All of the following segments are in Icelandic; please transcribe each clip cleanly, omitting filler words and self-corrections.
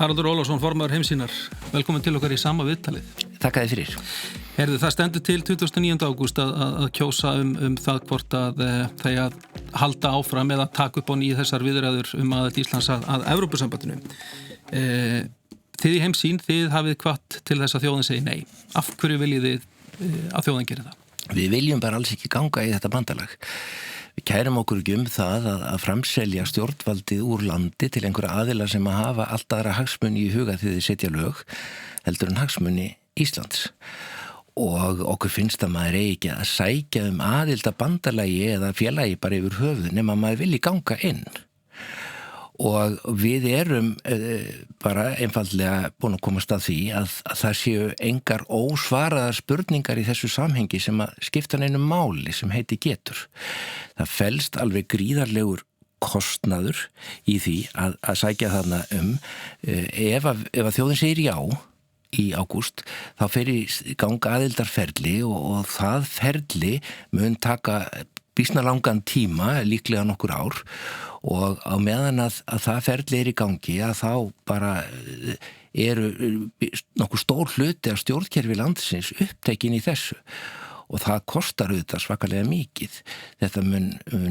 Haraldur Ólafsson, formaður Heimssýnar, velkomin til okkar í sama viðtalið. Þakka þér fyrir. Heyrðu, það stendur til 29. ágúst að kjósa það hvort að þeir að halda áfram eða taka upp á nýju þessar viðræður aðild Íslands að Evrópusambandinu. Þið í Heimssýn, þið hafið hvatt til þess að þjóðin segi nei. Af hverju viljið þið að þjóðin geri það? Við viljum bara alls ekki ganga í þetta bandalag. Við kærum okkur ekki það að framselja stjórnvaldið úr landi til einhverja aðila sem að hafa allt aðra hagsmuni í huga þegar þið setja lög heldur en hagsmuni Íslands. Og okkur finnst að maður eigi ekki að sækja aðild að bandalagi eða félagi bara yfir höfuð nema maður vilji ganga inn. Og við erum bara einfaldlega búin að komast að því að það séu engar ósvaraðar spurningar í þessu samhengi sem að skipta neinu máli sem heiti getur. Það felst alveg gríðarlegur kostnaður í því að sækja þarna ef að þjóðin segir já í ágúst, þá fer í gang aðildarferli og það ferli mun taka býsna langan tíma, líklega nokkur ár og á meðan að það ferli í gangi að þá bara eru nokkur stór hluti af stjórnkerfi landsins upptekin í þessu og það kostar auðvitað svakalega mikið. Þetta mun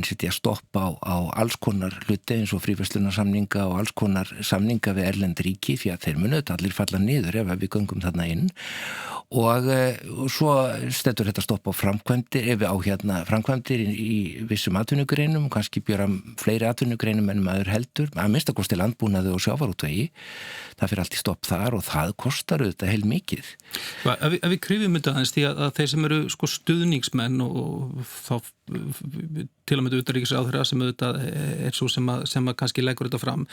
setja stopp á alls konar hluti eins og fríverslunarsamninga og alls konar samninga við erlend ríki því að þeir mun auðvitað allir falla niður ef við göngum þarna inn og svo stendur þetta stopp á framkvæmdir ef við á framkvæmdir í vissum atvinnugreinum, kannski björa fleiri atvinnugreinum en maður heldur, að minnstakosti landbúnaði og sjávarútvegi, það fyrir allt í stopp þar og það kostar auðvitað heil mikið. Ef við kryfjum þetta aðeins því að þeir sem eru stuðningsmenn og þá til að með utanríkisráðherra sem auðvitað svo sem að kannski leggur þetta fram.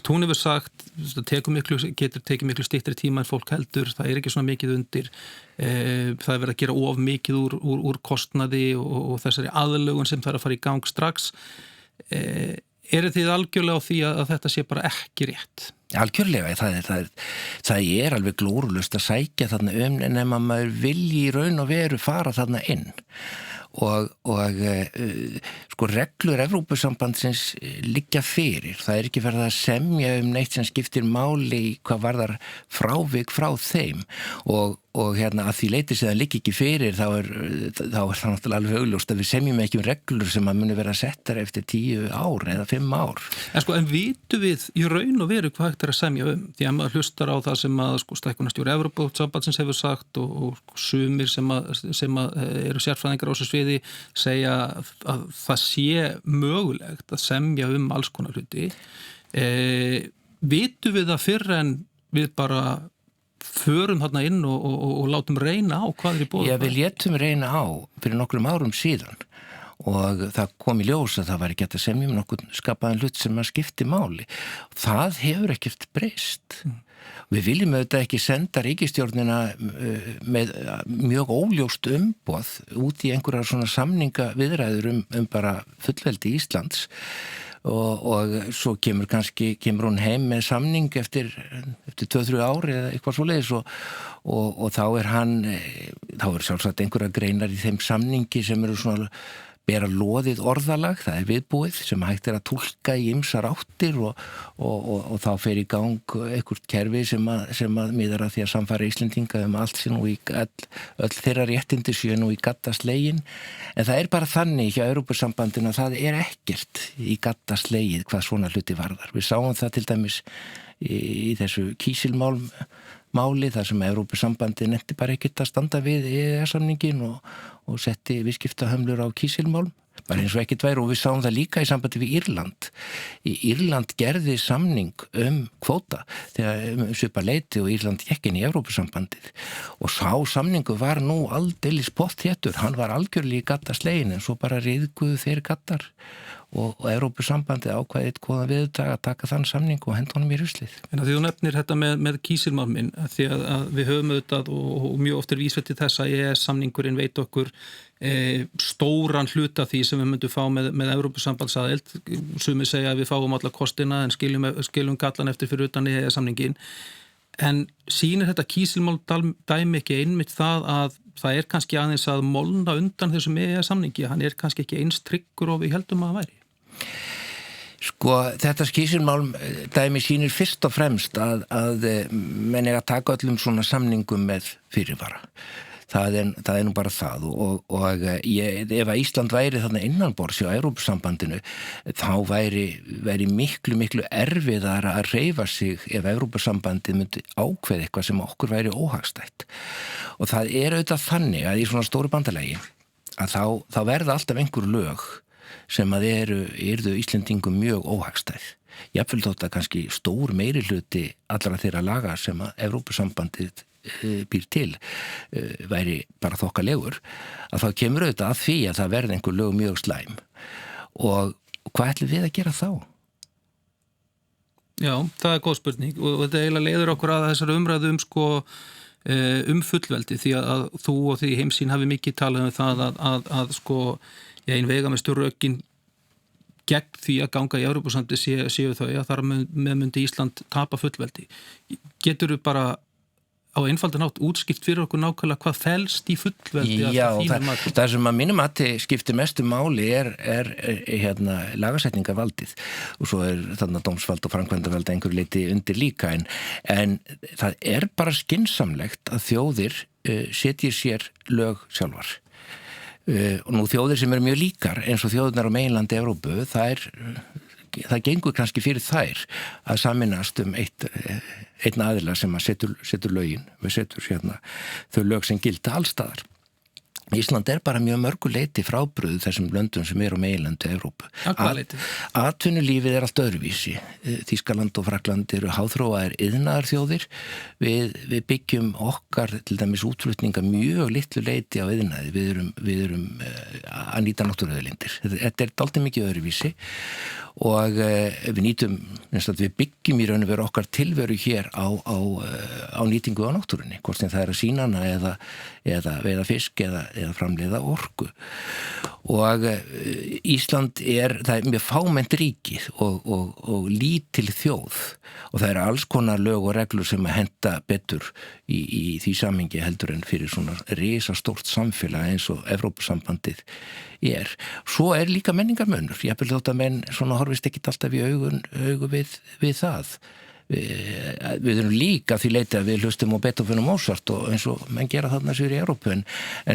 Hún hefur sagt, getur tekið miklu styttri tíma en fólk heldur, það ekki svona mikið undir, það verið að gera of mikið úr kostnaði og þessari aðlögun sem þarf að fara í gang strax. Eru þið algjörlega á því að þetta sé bara ekki rétt? Algjörlega, það er alveg glórulaust að sækja þarna nema maður vilji í raun og veru fara þarna inn og sko reglur Evrópusambandsins liggja fyrir, það ekki verið að semja neitt sem skiptir máli hvað varðar frávik frá þeim og að því leyti sem það liggi ekki fyrir þá er það náttúrulega alveg augljóst að við semjum ekki reglur sem að muni vera settar eftir 10 ár eða 5 ár. En vitum við í raun og veru hvað hægt að semja því að maður hlustar á það sem að stækkunarstjóri Evrópusambandsins hefur sagt og sumir sem að eru sérfræðingar á þessu sviði segja að það sé mögulegt að semja alls konar hluti. Vitum við það fyrr en við bara förum þarna inn og látum reyna á hvað í boði? Já, við létum reyna á fyrir nokkrum árum síðan og það kom í ljós að það var ekki hægt að semja nokkur skapaðan hlut sem að skipti máli. Það hefur ekkert breyst. Við viljum auðvitað ekki senda ríkisstjórnina með mjög óljóst umboð út í einhverjar svona samninga viðræður bara fullveldi Íslands og svo kemur hún heim með samning eftir 2-3 ár eða eitthvað svoleiðis og þá er sjálfsagt einhverjar greinar í þeim samningi sem eru svona bera loðið orðalag, það viðbúið sem hægt að túlka í ýmsar áttir og þá fer í gang eitthvað kerfi sem að miðar að því að samfara Íslendinga allt sem nú í öll þeirra réttindi séu nú í gaddaslegin en það bara þannig hjá Evrópusambandinu að það ekkert í gaddaslegið hvað svona hluti varðar. Við sáum það til dæmis í þessu kísilmáli þar sem Evrópusambandi nefndi bara ekkert að standa við EES-samningin og setti viðskiptahömlur á kísilmálum bara eins og ekkert væri og við sáum það líka í sambandi við Írland. Írland gerði samning kvóta þegar svipað leyti og Írland gekk inn í Evrópusambandið og sá samningu var nú aldeilis pottþéttur, hann var algjörlega í gaddaslegin en svo bara riðguðu þeir gaddar og Evrópusambandið ákvæðið góðan viðurdag að taka þann samning og henda honum í ruslið. En að því þú nefnir þetta með kísilmálminn, því að við höfum auðvitað og mjög oft vísveit til þess að EES-samningurinn veit okkur stóran hluta því sem við myndum fá með Evrópusambandsaðild. Sumir segja að við fáum alla kostina en skiljum gallan eftir fyrir utan EES-samningin. En sýnir þetta kísilmál dæmi ekki einmitt það að það kannski aðeins að molna undan þessum EES-samningi, hann kannski ekki eins tryggur og við heldum að það væri? Sko, þetta skísilmál dæmi sýnir fyrst og fremst að menn að taka öllum svona samningum með fyrirvara. Það er nú bara það og ef að Ísland væri þarna innanborðs hjá Evrópusambandinu þá væri miklu erfiðar að hreyfa sig ef Evrópusambandið myndi ákveða eitthvað sem okkur væri óhagstætt. Og það auðvitað þannig að í svona stóru bandalagi að þá verða alltaf einhver lög sem að yrðu Íslendingum mjög óhagstæð. Jafnvel þótt að kannski stór meirihluti allra þeirra laga sem að Evrópusambandið býr til væri bara þokkalegur að þá kemur auðvitað að því að það verði einhver lög mjög slæm og hvað ætlum við að gera þá? Já, það góð spurning og þetta eiginlega leiður okkur að þessar umræðu fullveldi því að þú og því heimsín hafi mikið talað það að ein vega með stjórnrökin gegn því að ganga í Evrópusambandið séu þau að þar með myndi Ísland tapa fullveldi. Getur þú bara á einfaldan hátt útskipt fyrir okkur nákvæmlega hvað felst í fullveldi? Já, það sem að mínum mati skiptir mestu máli er lagasetningarvaldið og svo þarna dómsvald og framkvæmdavald einhverju leyti undir líka en það er bara skynsamlegt að þjóðir setji sér lög sjálfar. Og nú þjóðir sem mjög líkar eins og þjóðirnar á meginlandi Evrópu, það gengur kannski fyrir þær að saminast einn aðila sem að setur lögin, við setur þau lög sem gilda allstaðar. Ísland er bara mjög mörgu leyti frábrugðið þessum löndum sem á meginlandi Evrópu. Atvinnulífið allt öðruvísi. Þýskaland og Frakkland eru háþróaðir iðnaðarþjóðir. Við byggjum okkar til dæmis útflutninga mjög litlu leyti á iðnaði. Við erum að nýta náttúruauðlindir. Þetta dálítið mikið öðruvísi og við byggjum í raun og veru okkar tilveru hér á nýtingu á náttúrunni, hvort sem það að sýna hana eða veiða fisk eða framleiða orku. Og Ísland það er mjög fámennt ríki og lítil þjóð og það alls konar lög og reglur sem að henta betur í því samhengi heldur en fyrir svona risastórt samfélag eins og Evrópusambandið er. Svo líka menningarmunur. Ég hef þótt að menn svona horfist ekkit alltaf í augu við það. Við erum líka því leyti að við hlustum á Beethoven og Mozart og eins og menn gera þarna sér í Evrópu en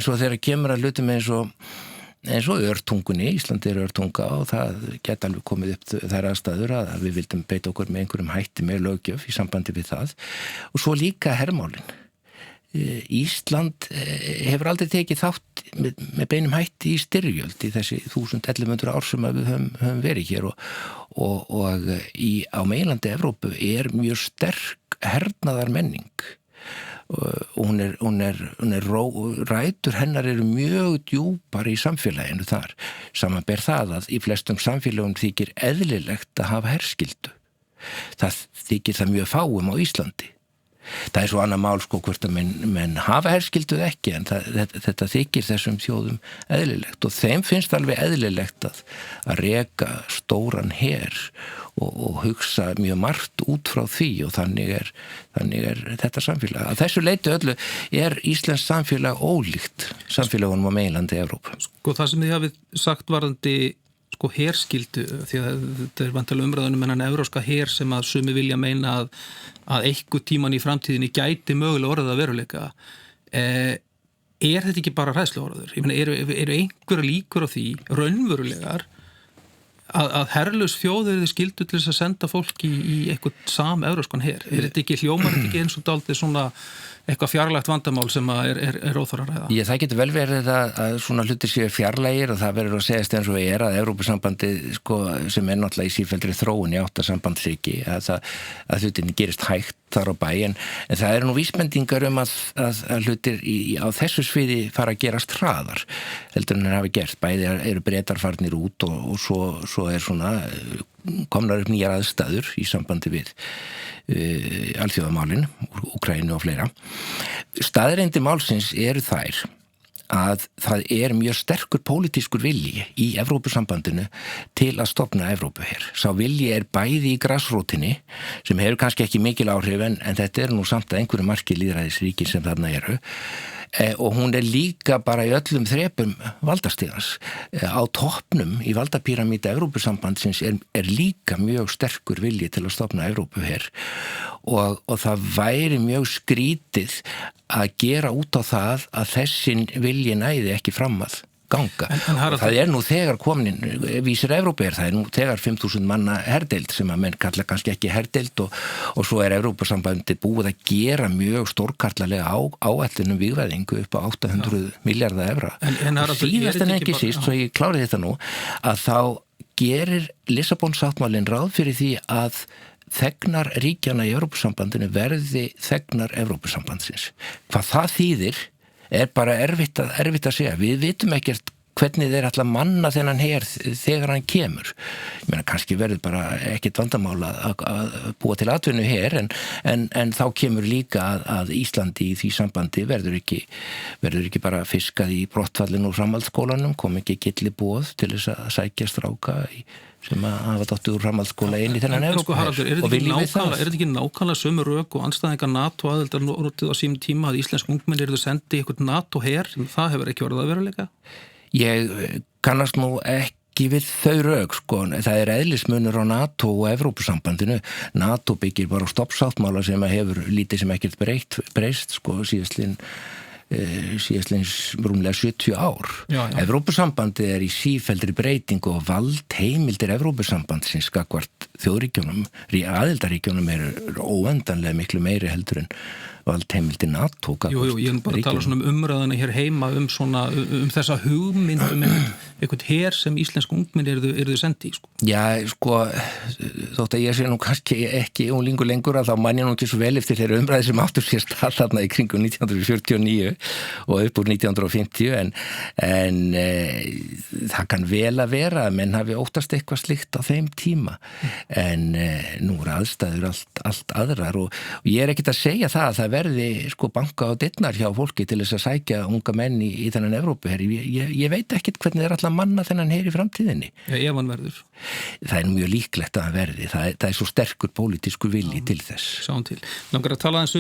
svo þegar kemur að hlutum eins og örtungunni, Ísland örtunga og það geta alveg komið upp þær aðstæður að við vildum beita okkur með einhverjum hætti með löggjöf í sambandi við það og svo líka hermálin. Ísland hefur aldrei tekið þátt með beinum hætti í styrjöld í þessi 1100 ár sem við höfum verið hér og á meginlandi Evrópu mjög sterk hernaðar menning og rætur hennar eru mjög djúpar í samfélaginu þar. Samanber það að í flestum samfélagum þykir eðlilegt að hafa herskyldu. Það þykir það mjög fáum á Íslandi. Það svo annað mál hvort að menn hafa herskyldu ekki en þetta þykir þessum þjóðum eðlilegt og þeim finnst alveg eðlilegt að reka stóran her og hugsa mjög margt út frá því og þannig er þetta samfélag. Að þessu leyti öllu íslenskt samfélag ólíkt samfélagunum á meginlandi Evrópu. Það sem þið hafið sagt varðandi herskyldu, því að þetta vantilega umræðunum en evrópska her sem að sumi vilja meina að einhver tíman í framtíðinni gæti mögulega orðið að veruleika. Þetta ekki bara hræðsluorður? Ég meina, eru einhverja líkur á því, raunverulegar, að herlaus þjóð þið skyldu til þess að senda fólk í eitthvað evrópskan her? Þetta ekki hljómar þetta ekki eins og dálítið svona eitthvað fjarlægt vandamál sem er óþarfa að ræða? Það getur vel verið að svona hlutir séu fjarlægir og það verður að segjast eins og að Evrópusambandið sem náttúrulega í sífelldri þróun í áttasambandsríki að hlutinni gerist hægt þar á bæ en það nú vísbendingar að hlutir á þessu sviði fara að gerast hraðar heldur en það hafi gert. Bæði eru Bretar farnir út og svo svona komnar upp nýjar aðstæður í sambandi við alþjóðamálin, Úkraínu og fleira. Staðreyndir málsins eru þær að það mjög sterkur pólitískur vilji í Evrópusambandinu til að stofna Evrópuher. Sá vilji bæði í grasrótinni sem hefur kannski ekki mikil áhrif en þetta nú samt að einhverju marki lýðræðisríkin sem þarna eru og hún líka bara í öllum þrepum valdastigans. Á toppnum í valdapíramídu Evrópusambandsins líka mjög sterkur vilji til að stofna Evrópuher og það væri mjög skrítið að gera út á það að þessin vilji næði ekki fram að ganga. Og það nú þegar komin vísir Evrópuher, það nú þegar 5.000 manna herdeild sem að menn kalla kannski ekki herdeild og svo Evrópusambandið búið að gera mjög stórkarlalega áætlunum vígvæðingu upp á 800 milljarða evra. Og síðast en ekki síst, svo ég klári þetta nú, að þá gerir Lissabon-sáttmálinn ráð fyrir því að þegnar ríkjana í Evrópusambandinu verði þegnar Evrópusambandsins. Hvað það þýðir bara erfitt að segja. Við vitum ekkert hvernig þeir ætla að manna þennan her þegar hann kemur. Ég meina, kannski verður bara ekkert vandamál að búa til atvinnu her en þá kemur líka að Íslandi í því sambandi verður ekki bara fiskað í brottfallinu úr framhaldsskólanum, kom ekki gilliboð til þess að sækja stráka sem að hafa dottir úr framhaldsskóla inn í þennan Evrópuher og viljum við það. Er þetta ekki nákvæmlega sömu rök og andstæðingar NATO aðeldar notið á sínum tíma að íslensk ungmenni eru sendi í eitthvað NATO-her? Það hefur ekki verið að veruleika? Ég kannast nú ekki við þau rök, sko. Það eðlismunur á NATO og Evrópusambandinu. NATO byggir bara á stoppsáttmála sem hefur lítið sem ekkert breyst, sko, síðastleins rúmlega 70 ár. Já. Evrópusambandið í sífelldri breytingu og valdheimildir Evrópusambandsins gagnvart þjóðríkjunum, aðildarríkjunum óendanlega miklu meiri heldur en valdheimildir NATO. Jú, ég bara að tala svona umræðina hér heima um þessa hugmynd eitthvað her sem íslensk ungmenni eru sendi í, sko. Já, sko, þótt að ég sé nú kannski ekki unglingur lengur að þá man ég nú ekki svo vel eftir þeirra umræði sem áttur sér stað þarna í kringum 1949 og upp úr 1950 en það kann vel að vera að menn hafi óttast eitthvað slikt á þeim tíma en nú aðstæður allt aðrar og ég ekkert að segja það að það verði sko banka á dyrnar hjá fólki til þess að sækja unga menn í þennan Evrópuher. Ég veit ekkert hvernig þeir ætla að manna þennan her í framtíðinni. Ef hann verður. Það mjög líklegt að hann verði. Það svo sterkur pólitískur vilji til þess. Sáum til. Langar að tala eins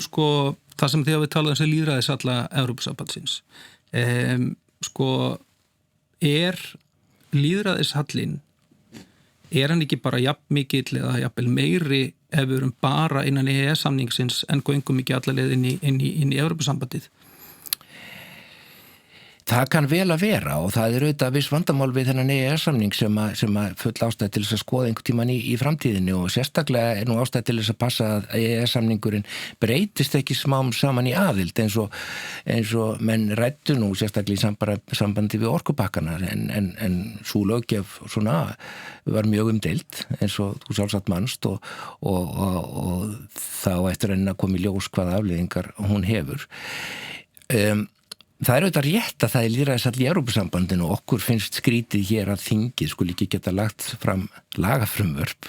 sko það sem þið hafið talað eins lýðræðisalla Evrópusambandsins. Sko lýðræðishallinn hann ekki bara jafn mikill eða jafnvel meiri ef við erum bara innan EES-samningsins en göngum ekki alla leið inn í Evrópusambandið? Það kann vel að vera og það auðvitað viss vandamál við þennan EES-samning sem að full ástæð til þess að skoða einhvern tímann í framtíðinni og sérstaklega nú ástæð til þess að passa að EES-samningurinn breytist ekki smám saman í aðild eins og menn ræddu nú sérstaklega í sambandi við orkupakkana en sú löggjöf svona var mjög umdeild eins og þú sjálfsagt manst og þá eftir að koma í ljós hvaða afleiðingar hún hefur. Það auðvitað rétt að það lýðræðisall í Evrópusambandinu og okkur finnst skrítið hér að þingið skuli ekki geta lagt fram lagafrumvörp.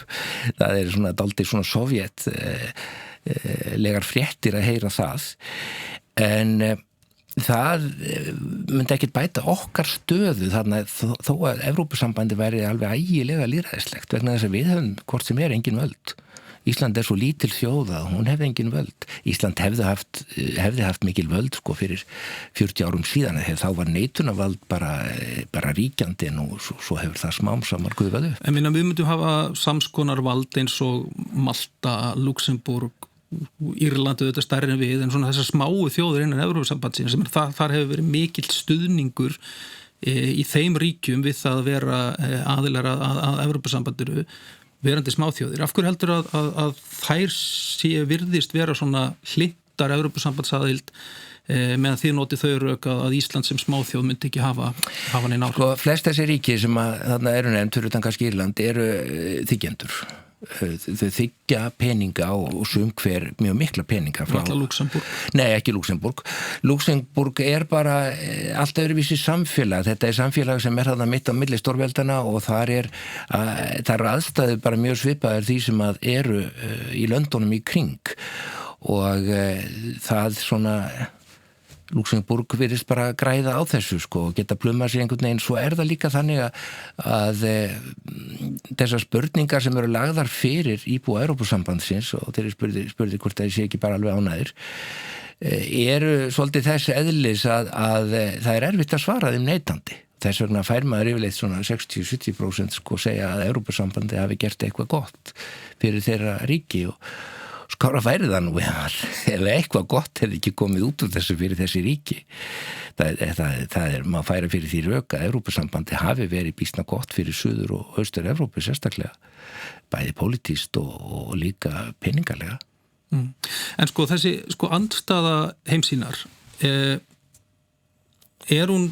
Það svona dálítið svona sovjetlegar fréttir að heyra það. En það myndi ekkert bæta okkar stöðu þannig þó að Evrópusambandi væri alveg ægilega lýðræðislegt vegna þess að við höfum hvort sem engin völd. Ísland svo lítil þjóð að hún hefði engin völd. Ísland hefði haft mikil völd sko fyrir 40 árum síðan þegar þá var neitunarvald bara ríkjandi og svo hefur það smám saman gufað upp. En við myndum hafa samskonar vald eins og Malta, Luxemburg, Írlandi þetta stærri en við en svona þessar smáu þjóðir innan Evrópusambandsins sem þar hefur verið mikill stuðningur í þeim ríkjum við það að vera aðilar að Evrópusambandinu verandi smáþjóðir. Af hverju heldur að þær virðist vera svona hlintar Evrópusambandsaðild meðan þið notið þau rök að Ísland sem smáþjóð myndi ekki hafa neina áhrif? Flest þessi ríki sem þarna eru nefnt fyrir utan kannski Írland eru þiggjendur. Þau þiggja peninga og sum hver mjög mikla peninga frá Luxemburg? Nei, ekki Luxemburg. Luxemburg bara allt öðruvísi samfélag. Þetta samfélag sem þarna mitt á milli stórveldana og þar aðstæður bara mjög svipaðar því sem að eru í löndunum í kring og það svona Luxemburg virðist bara græða á þessu sko og geta plumað sér einhvern veginn. Svo það líka þannig að þessar spurningar sem eru lagðar fyrir íbúa Evrópusambandsins og þeir spurði hvort það sé ekki bara alveg ánægðir eru svolítið þess eðlis að það er erfitt að svara þeim neitandi. Þess vegna fær maður yfirleitt svona 60-70% sko segja að Evrópusambandi hafi gert eitthvað gott fyrir þeirra ríki og skára færi það nú ef eitthvað gott hefði ekki komið út úr þessu fyrir þessi ríki. Það er maður færa fyrir því rök að Evrópusambandi hafi verið býsna gott fyrir Suður og Austur Evrópu sérstaklega, bæði pólitískt og líka peningalega. En sko þessi sko andstaða heimsýnar, hún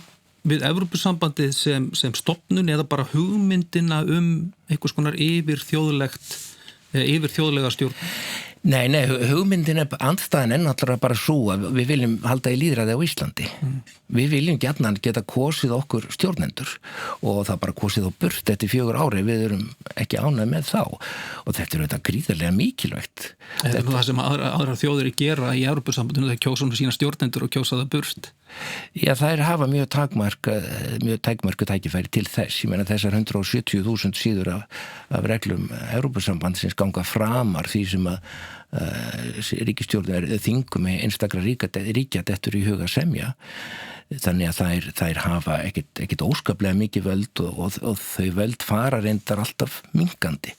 við Evrópusambandið sem stofnun eða bara hugmyndina einhvers konar yfir þjóðlega stjórn? Nei, hugmyndin andstæðan náttúrulega bara svo að við viljum halda í lýðræði á Íslandi. Við viljum gjarnan geta kosið okkur stjórnendur og það bara kosið á burt eftir 4 ári, við erum ekki ánægð með þá og þetta er auðvitað gríðarlega mikilvægt. Það er það sem aðrar þjóðir gera í Evrópusambandinu, þeir kjósa sína stjórnendur og kjósa það burt. Já, þær hafa mjög takmörku tækifæri til þess. Ég meina þessar 170.000 síður af reglum Evrópusambandsins ganga framar því sem að ríkisstjórn þingum með einstakra ríkjadettur í huga semja. Þannig að þær hafa ekkit óskaplega mikið völd og þau völd fara reyndar alltaf minkandi.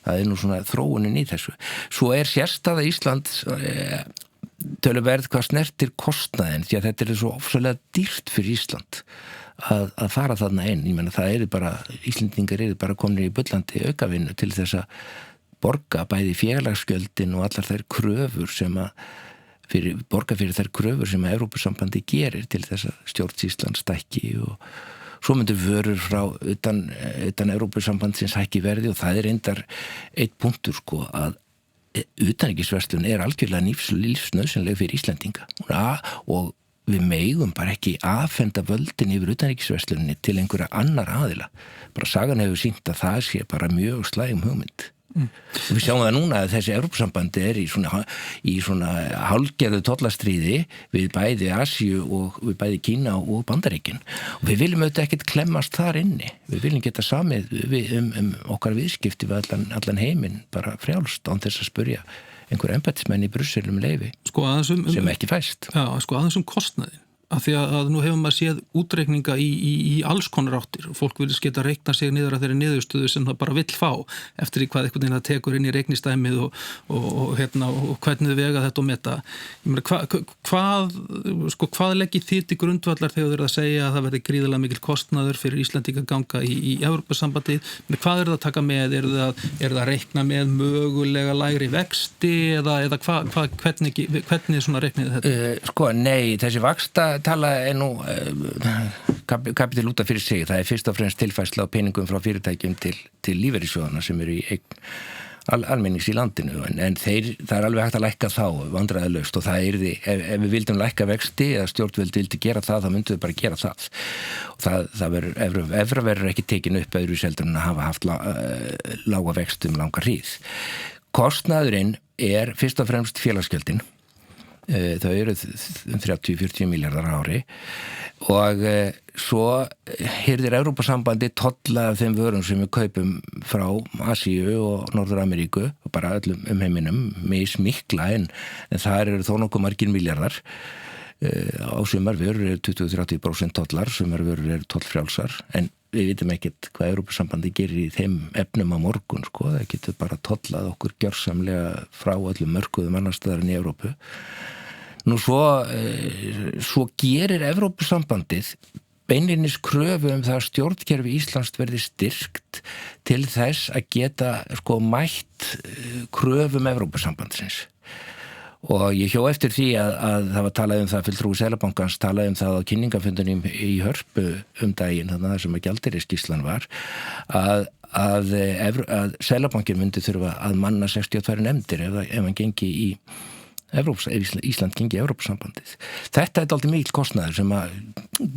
Það er nú svona þróunin í þessu. Svo sérstaða Íslands töluverð hvað snertir kostnaðin því að þetta er svo ofsalega dýrt fyrir Ísland að fara þarna inn. Ég meina það bara, Íslendingar bara komnir í bullandi aukavinnu til þess að borga bæði félagsgjöldin og allar þær kröfur sem borga fyrir þær kröfur sem að Evrópusambandi gerir til þess að stjórnsýslan stækki og svo myndir vörur frá utan Evrópusambandsins hækki verði og það reyndar eitt punktur sko að utanríkisverslun algjörlega lífsnauðsynleg fyrir Íslendinga og við megum bara ekki afhenda völdin yfir utanríkisverslunni til einhverja annar aðila. Bara sagan hefur sýnt að það sé bara mjög slæm hugmynd. Við sjáum það núna að þessi Evrópusambandi í svona hálfgerðu tollastríði við bæði Asíu og við bæði Kína og Bandaríkin og við viljum auðvitað ekkert klemmast þar inni. Við viljum geta samið okkar viðskipti við allan heiminn bara frjálst án þess að spurja einhver embættismenn í Brussel leyfi sem ekki fæst. Já, sko aðeins kostnaðin. Af því að nú hefur maður séð útreikninga í alls konar áttir og fólk vilja geta reikna sig niður að þeirri niðurstöðu sem það bara vill fá eftir því hvað einhvern veginn það tekur inn í reiknistæmið og hvernig þau vega þetta og meta. Ég meina, hvað leggir þið til grundvallar þegar þau eru að segja að það verði gríðarlega mikil kostnaður fyrir Íslendinga ganga í Evrópusambandið? Hvað það að taka með? Er það að reikna með mögulega lægri vexti eða hvernig svona reiknið þetta? Nei, þessi vaxtatala nú kapitil út af fyrir sig. Það fyrst og fremst tilfærsla á peningum frá fyrirtækjum til lífeyrissjóðana sem eru í eign almennings í landinu en það alveg hægt að lækka þá vandræðalaust og það ef við vildum lækka vexti eða stjórnvöld vildi gera það þá myndum við bara gera það og það verður ekki tekin upp öðru seldur en að hafa haft lága vextum langa hríð. Kostnaðurinn fyrst og fremst félagsgjöldin. Þau eru 30-40 miljardar á ári og svo hirðir Evrópusambandi tolla af þeim vörum sem við kaupum frá Asíu og Norður-Ameríku og bara öllum heiminum mismikla en það eru þó nokkuð margir miljardar. Á sumar vörur 20-30% tollar, sumar vörur tollfrjálsar en við vitum ekkert hvað Evrópusambandi gerir í þeim efnum á morgun það getur bara tollað okkur gjörsamlega frá öllum mörkuðum annars staðar en í Evrópu. Nú svo gerir Evrópusambandið beinlínis kröfu það að stjórnkerfi Íslands verði styrkt til þess að geta mætt kröfum Evrópusambandsins. Og ég hjó eftir því að það var talað það fulltrúi Seðlabankans talaði það á kynningafundunum í Hörpu daginn þar sem að gjaldeyrisskýrslan var að Seðlabankin myndi þurfa að manna 62 nefndir ef hann gengi í Ísland gengi í Evrópusambandið. Þetta dálítið mikill kostnaður sem að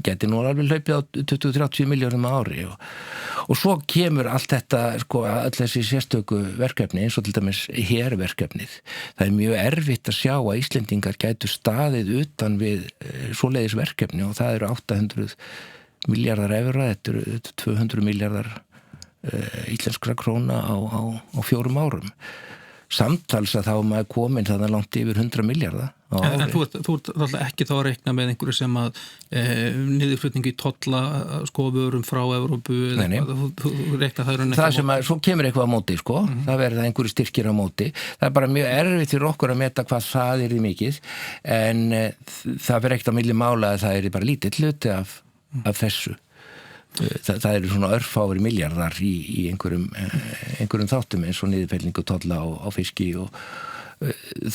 geti nú alveg hlaupið á 20-30 milljörðum á ári og svo kemur allt þetta öll þessi sérstöku verkefni eins og til dæmis herverkefnið. Það mjög erfitt að sjá að Íslendingar gætu staðið utan við svoleiðis verkefni og það eru 800 miljardar evra, þetta eru 200 miljardar íslenskra króna á 4 árum. samtals að þá maður komin þannig langt yfir 100 milljarða á ári. En þú ert alltaf ekki þá að reikna með einhverju sem að niðurflutningi tolla vörum frá Evrópu Nei. þú reikna það Það sem að, svo kemur eitthvað á móti sko, það verður einhverju styrkir á móti, það bara mjög erfitt fyrir okkur að meta hvað það í mikið, en það verður ekkert á milli mála að það bara lítill hluti af þessu. Það eru svona örfáir milljarðar í einhverjum þáttum eins og niðurfellingu tolla á fiski og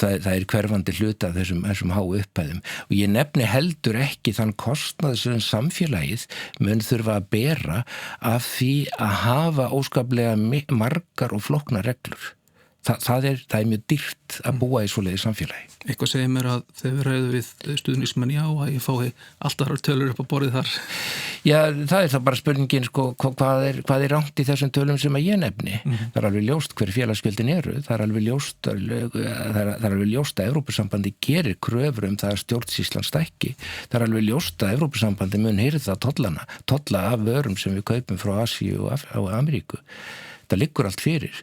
það hverfandi hluti af þessum háu upphæðum og ég nefni heldur ekki þann kostnað sem samfélagið mun þurfa að bera af því að hafa óskaplega margar og flóknar reglur. Það er mjög dýrt að búa í svoleiði samfélagi. Eitthvað segir mér að þegar við ræðum við stuðningsmenn að ég fái alltaf þar tölur upp á borðið þar. Já, það er það bara spurningin sko, hvað er rangt í þessum tölum sem að ég nefni. Það er alveg ljóst hver félagsgjöldin eru. Það er alveg ljóst að Evrópusambandi gerir kröfur það að stjórnsýslan stækki. Það er alveg ljóst að Evrópusambandi mun hirða tolla af vörum sem við kaupum frá Asíu og Ameríku. Það liggur allt fyrir.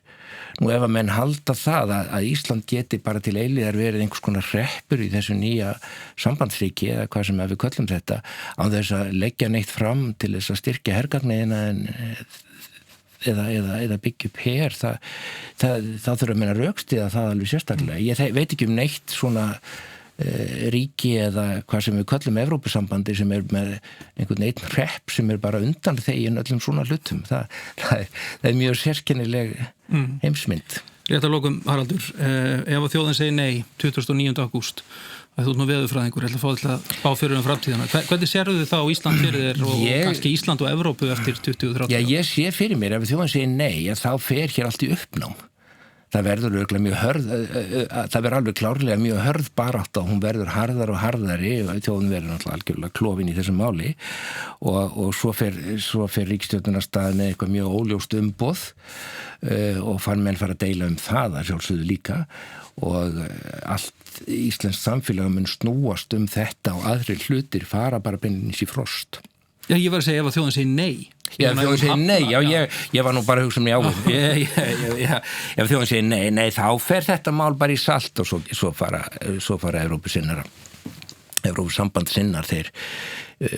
Nú ef að menn halda það að Ísland geti bara til eilíðar verið einhvers konar hreppur í þessu nýja sambandsríki eða hvað sem við köllum þetta án þess að leggja neitt fram til þess að styrkja hergagniðina eða byggja upp her þá þurfa að menna rökstiða það alveg sérstaklega. Ég veit ekki neitt svona ríki eða hvað sem við köllum Evrópusambandi sem með einhvern einn hrepp sem bara undan þegin öllum svona hlutum. Það er mjög sérkennileg heimsmynd. Rétt að lokum, Haraldur, ef að þjóðin segir nei 29. ágúst, þú ert nú veðurfræðingur, ég ætla að fá til að bá fyrir framtíðana. Hvernig sérðu þið þá Ísland fyrir þér og kannski Ísland og Evrópu eftir 2030? Já, ég sé fyrir mér ef þjóðin segir nei, þá fer hér allt í uppnám. Það verður alveg klárlega mjög hörð barátta og hún verður harðar og harðari og þjóðin verður náttúrulega algjörlega klofin í þessum máli og svo fer ríkisstjórnin af stað með eitthvað mjög óljóst umboð og menn fara að deila það að sjálfsögðu líka og allt íslenskt samfélag mun snúast þetta og aðrir hlutir fara bara beinlínis í frost. Já, ég var að segja ef að þjóðin segir nei. Já, ef þjóðin segir nei, ég var nú bara að hugsa mér áður. Ef þjóðin segir nei, þá fer þetta mál bara í salt og svo fara Evrópusambandsinnar þeir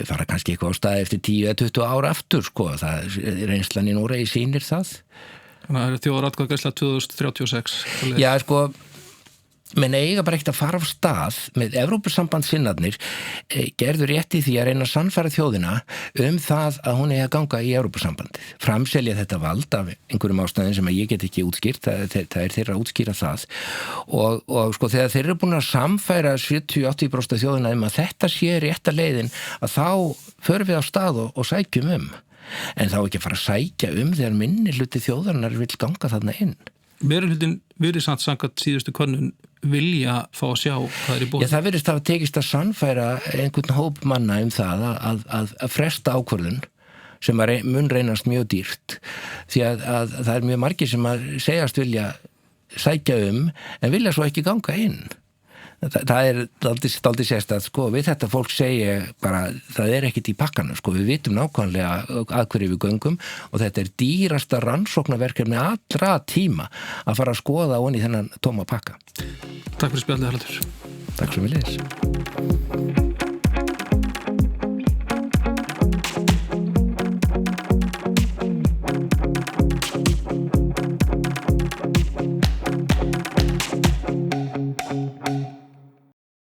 fara kannski eitthvað á staði eftir 10-20 ára aftur, sko. Reynslan í Noregi sýnir það. Þannig að það er þjóðaratkvæðagreiðsla 2036. Já, sko, menn eiga bara ekkert að fara af stað með Evrópusambandsinnarnir gerðu rétt í því að reyna að sannfæra þjóðina það að hún eigi að ganga í Evrópusambandið. Framselja þetta vald af einhverjum ástæðum sem ég get ekki útskýrt, það er þeirra að útskýra það og sko þegar þeir eru búin að samfæra 70-80% þjóðina að þetta sé rétta leiðin að þá förum við á stað og sækjum en þá ekki að fara að sækja þegar minni hluti þjóðarinnar vill ganga þarna inn. Meirihlutin virðist samkvæmt síðustu könnun vilja fá að sjá hvað í boði. Já, það virðist hafa tekist að sannfæra einhvern hóp manna það að fresta ákvörðun sem mun reynast mjög dýrt því að það er mjög margir sem að segjast vilja sækja en vilja svo ekki ganga inn. Það er aldrei sérstætt, sko, við þetta fólk segja bara, það er ekkert í pakkanum, sko, við vitum nákvæmlega að hverju við göngum og þetta er dýrasta rannsóknarverkefni allra tíma að fara að skoða onni þennan tóma pakka. Takk fyrir spjallið, Haraldur. Takk sem við leys.